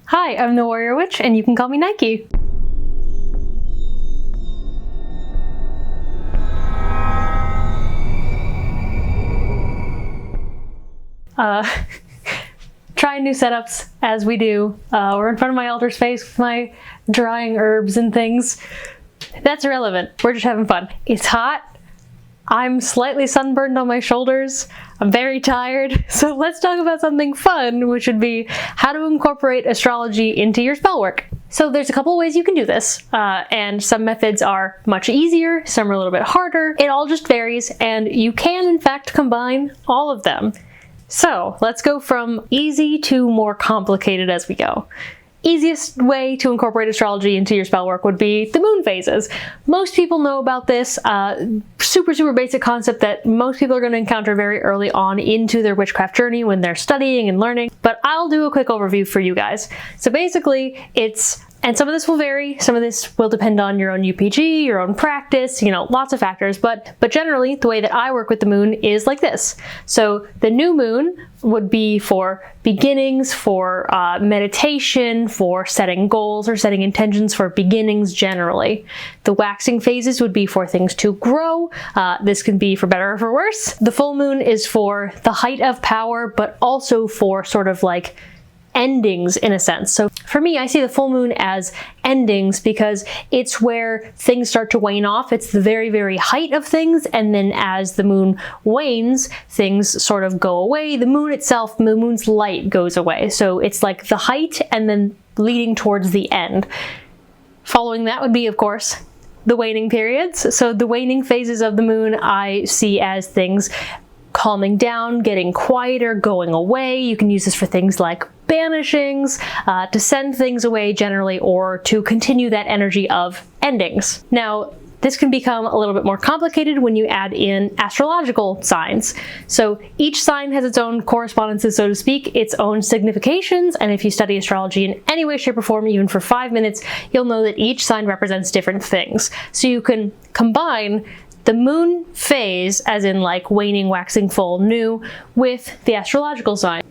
Hi, I'm the Warrior Witch, and you can call me Nike. Trying new setups as we do. We're in front of my altar space with my drying herbs and things. That's irrelevant. We're just having fun. It's hot. I'm slightly sunburned on my shoulders. I'm very tired. So let's talk about something fun, which would be how to incorporate astrology into your spellwork. So there's a couple of ways you can do this, and some methods are much easier, some are a little bit harder. It all just varies, and you can in fact combine all of them. So let's go from easy to more complicated as we go. Easiest way to incorporate astrology into your spellwork would be the moon phases. Most people know about this super basic concept that most people are going to encounter very early on into their witchcraft journey when they're studying and learning, but I'll do a quick overview for you guys. So basically and some of this will vary, some of this will depend on your own UPG, your own practice, lots of factors, but generally the way that I work with the moon is like this. So the new moon would be for beginnings, for meditation, for setting goals or setting intentions for beginnings generally. The waxing phases would be for things to grow. This can be for better or for worse. The full moon is for the height of power, but also for sort of like endings in a sense. So for me, I see the full moon as endings because it's where things start to wane off. It's the very height of things, and then as the moon wanes, things sort of go away. The moon itself, the moon's light goes away. So it's like the height and then leading towards the end. Following that would be, of course, the waning periods. So the waning phases of the moon I see as things calming down, getting quieter, going away. You can use this for things like banishings, to send things away generally, or to continue that energy of endings. Now, this can become a little bit more complicated when you add in astrological signs. So each sign has its own correspondences, so to speak, its own significations, and if you study astrology in any way, shape, or form, even for 5 minutes, you'll know that each sign represents different things. So you can combine the moon phase, as in like waning, waxing, full, new, with the astrological sign.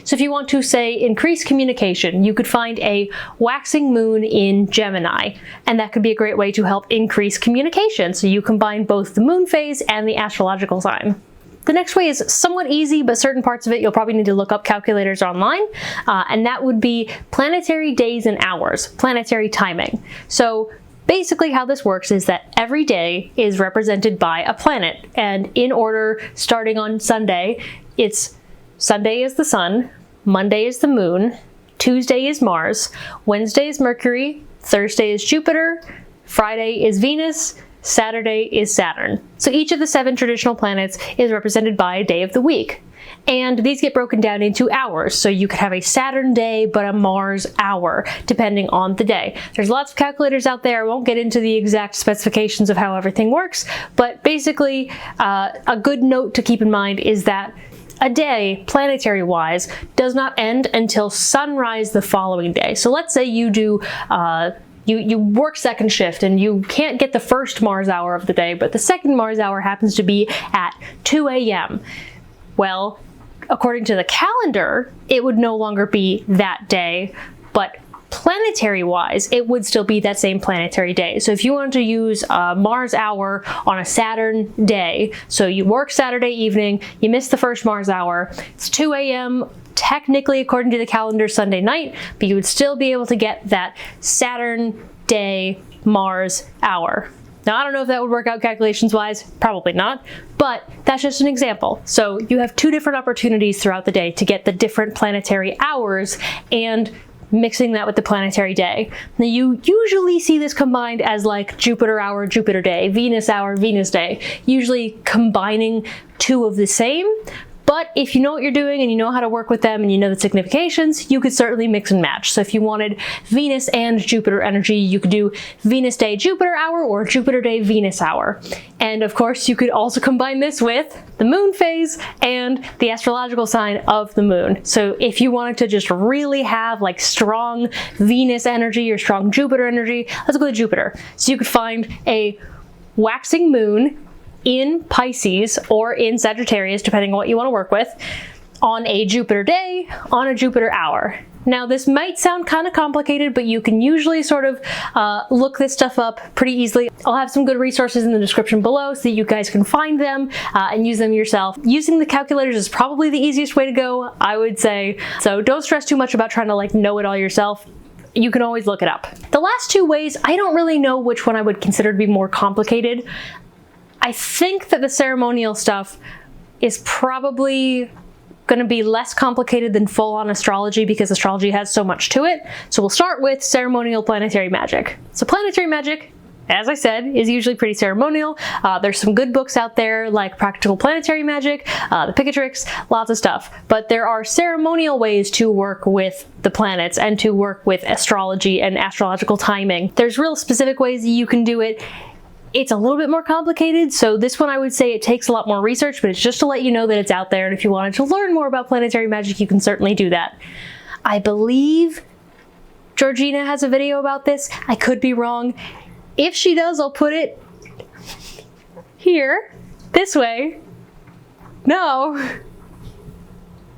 So if you want to, say, increase communication, you could find a waxing moon in Gemini, and that could be a great way to help increase communication. So you combine both the moon phase and the astrological sign. The next way is somewhat easy, but certain parts of it you'll probably need to look up calculators online, and that would be planetary days and hours, planetary timing. So basically how this works is that every day is represented by a planet, and in order, starting on Sunday, Sunday is the sun, Monday is the moon, Tuesday is Mars, Wednesday is Mercury, Thursday is Jupiter, Friday is Venus, Saturday is Saturn. So each of the 7 traditional planets is represented by a day of the week. And these get broken down into hours. So you could have a Saturn day, but a Mars hour, depending on the day. There's lots of calculators out there. I won't get into the exact specifications of how everything works, but basically a good note to keep in mind is that a day, planetary-wise, does not end until sunrise the following day. So let's say you do you work second shift and you can't get the first Mars hour of the day, but the second Mars hour happens to be at 2 a.m. Well, according to the calendar, it would no longer be that day, but planetary-wise, it would still be that same planetary day. So if you want to use a Mars hour on a Saturn day, so you work Saturday evening, you miss the first Mars hour, it's 2 a.m., technically according to the calendar Sunday night, but you would still be able to get that Saturn day Mars hour. Now, I don't know if that would work out calculations-wise, probably not, but that's just an example. So you have 2 different opportunities throughout the day to get the different planetary hours and mixing that with the planetary day. Now, you usually see this combined as like Jupiter hour, Jupiter day, Venus hour, Venus day, usually combining 2 of the same. But if you know what you're doing and you know how to work with them and you know the significations, you could certainly mix and match. So if you wanted Venus and Jupiter energy, you could do Venus day Jupiter hour or Jupiter day Venus hour. And of course, you could also combine this with the moon phase and the astrological sign of the moon. So if you wanted to just really have like strong Venus energy or strong Jupiter energy, let's go to Jupiter. So you could find a waxing moon in Pisces or in Sagittarius, depending on what you want to work with, on a Jupiter day, on a Jupiter hour. Now, this might sound kind of complicated, but you can usually sort of look this stuff up pretty easily. I'll have some good resources in the description below so that you guys can find them and use them yourself. Using the calculators is probably the easiest way to go, I would say. So don't stress too much about trying to like know it all yourself. You can always look it up. The last two ways, I don't really know which one I would consider to be more complicated. I think that the ceremonial stuff is probably going to be less complicated than full-on astrology because astrology has so much to it. So we'll start with ceremonial planetary magic. So planetary magic, as I said, is usually pretty ceremonial. There's some good books out there like Practical Planetary Magic, the Picatrix, lots of stuff. But there are ceremonial ways to work with the planets and to work with astrology and astrological timing. There's real specific ways that you can do it. It's a little bit more complicated, so this one I would say it takes a lot more research, but it's just to let you know that it's out there, and if you wanted to learn more about planetary magic, you can certainly do that. I believe Georgina has a video about this. I could be wrong. If she does, I'll put it here, this way. No,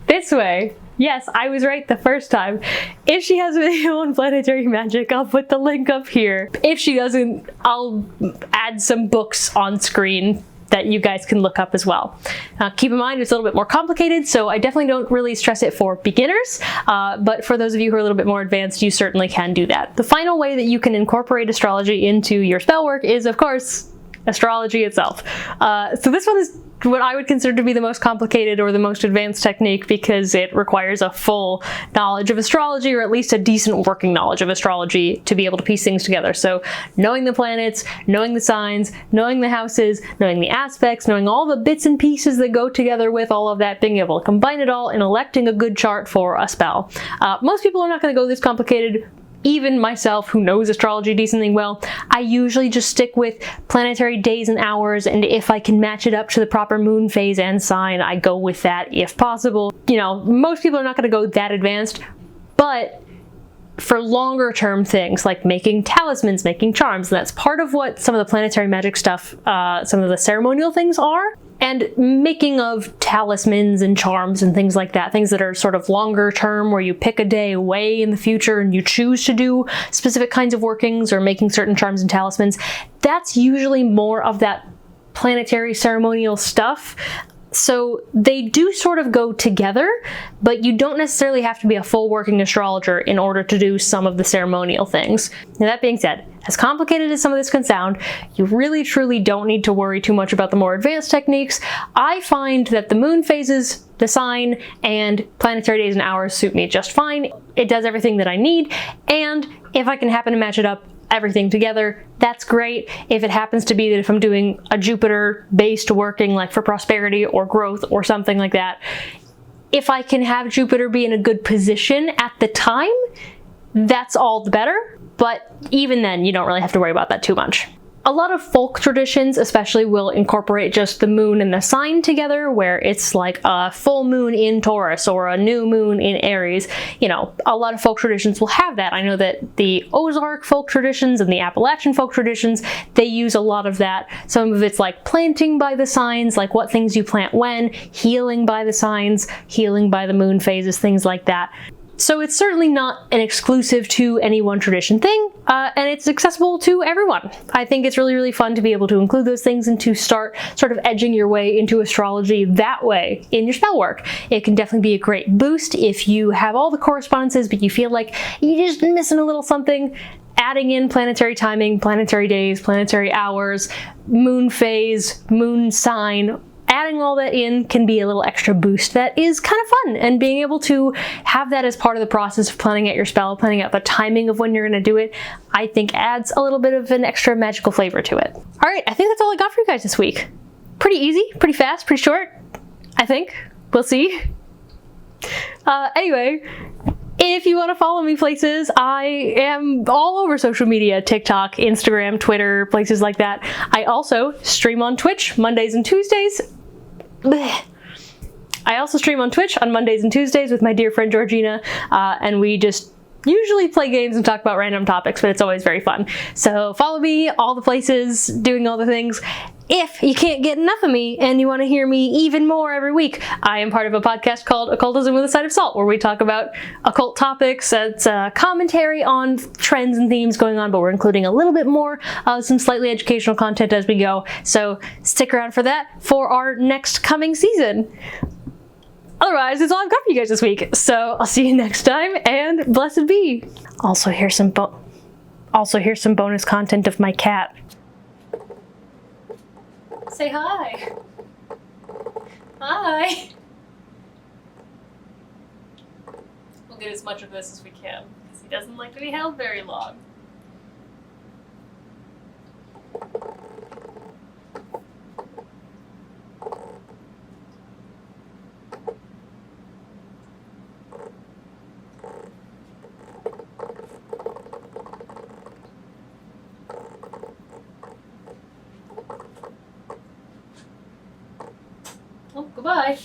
this way. Yes, I was right the first time. If she has a video on planetary magic, I'll put the link up here. If she doesn't, I'll add some books on screen that you guys can look up as well. Keep in mind it's a little bit more complicated, so I definitely don't really stress it for beginners, but for those of you who are a little bit more advanced, you certainly can do that. The final way that you can incorporate astrology into your spell work is, of course, astrology itself. So this one is what I would consider to be the most complicated or the most advanced technique because it requires a full knowledge of astrology, or at least a decent working knowledge of astrology to be able to piece things together. So knowing the planets, knowing the signs, knowing the houses, knowing the aspects, knowing all the bits and pieces that go together with all of that, being able to combine it all and electing a good chart for a spell. Most people are not going to go this complicated. Even myself, who knows astrology decently well, I usually just stick with planetary days and hours, and if I can match it up to the proper moon phase and sign, I go with that if possible. You know, most people are not going to go that advanced, but for longer term things like making talismans, making charms, and that's part of what some of the planetary magic stuff, some of the ceremonial things are. And making of talismans and charms and things like that, things that are sort of longer term where you pick a day way in the future and you choose to do specific kinds of workings or making certain charms and talismans, that's usually more of that planetary ceremonial stuff. So they do sort of go together, but you don't necessarily have to be a full working astrologer in order to do some of the ceremonial things. Now that being said, as complicated as some of this can sound, you really truly don't need to worry too much about the more advanced techniques. I find that the moon phases, the sign, and planetary days and hours suit me just fine. It does everything that I need, and if I can happen to match it up, everything together, that's great. If it happens to be that if I'm doing a Jupiter-based working, like for prosperity or growth or something like that, if I can have Jupiter be in a good position at the time, that's all the better. But even then, you don't really have to worry about that too much. A lot of folk traditions especially will incorporate just the moon and the sign together, where it's like a full moon in Taurus or a new moon in Aries. You know, a lot of folk traditions will have that. I know that the Ozark folk traditions and the Appalachian folk traditions, they use a lot of that. Some of it's like planting by the signs, like what things you plant when, healing by the signs, healing by the moon phases, things like that. So it's certainly not an exclusive to any one tradition thing, and it's accessible to everyone. I think it's really, really fun to be able to include those things and to start sort of edging your way into astrology that way in your spell work. It can definitely be a great boost if you have all the correspondences, but you feel like you're just missing a little something. Adding in planetary timing, planetary days, planetary hours, moon phase, moon sign, adding all that in can be a little extra boost that is kind of fun, and being able to have that as part of the process of planning out your spell, planning out the timing of when you're going to do it, I think adds a little bit of an extra magical flavor to it. All right, I think that's all I got for you guys this week. Pretty easy, pretty fast, pretty short, I think. We'll see. Anyway, if you want to follow me places, I am all over social media, TikTok, Instagram, Twitter, places like that. I also stream on Twitch Mondays and Tuesdays. I also stream on Twitch on Mondays and Tuesdays with my dear friend Georgina, and we just usually play games and talk about random topics, but it's always very fun. So follow me, all the places, doing all the things. If you can't get enough of me and you want to hear me even more every week, I am part of a podcast called Occultism with a Side of Salt, where we talk about occult topics. It's a commentary on trends and themes going on, but we're including a little bit more of some slightly educational content as we go. So stick around for that for our next coming season. Otherwise, it's all I've got for you guys this week. So I'll see you next time, and blessed be. Also, here's some bonus content of my cat. Say hi. Hi. We'll get as much of this as we can, because he doesn't like to be held very long. Oh, goodbye.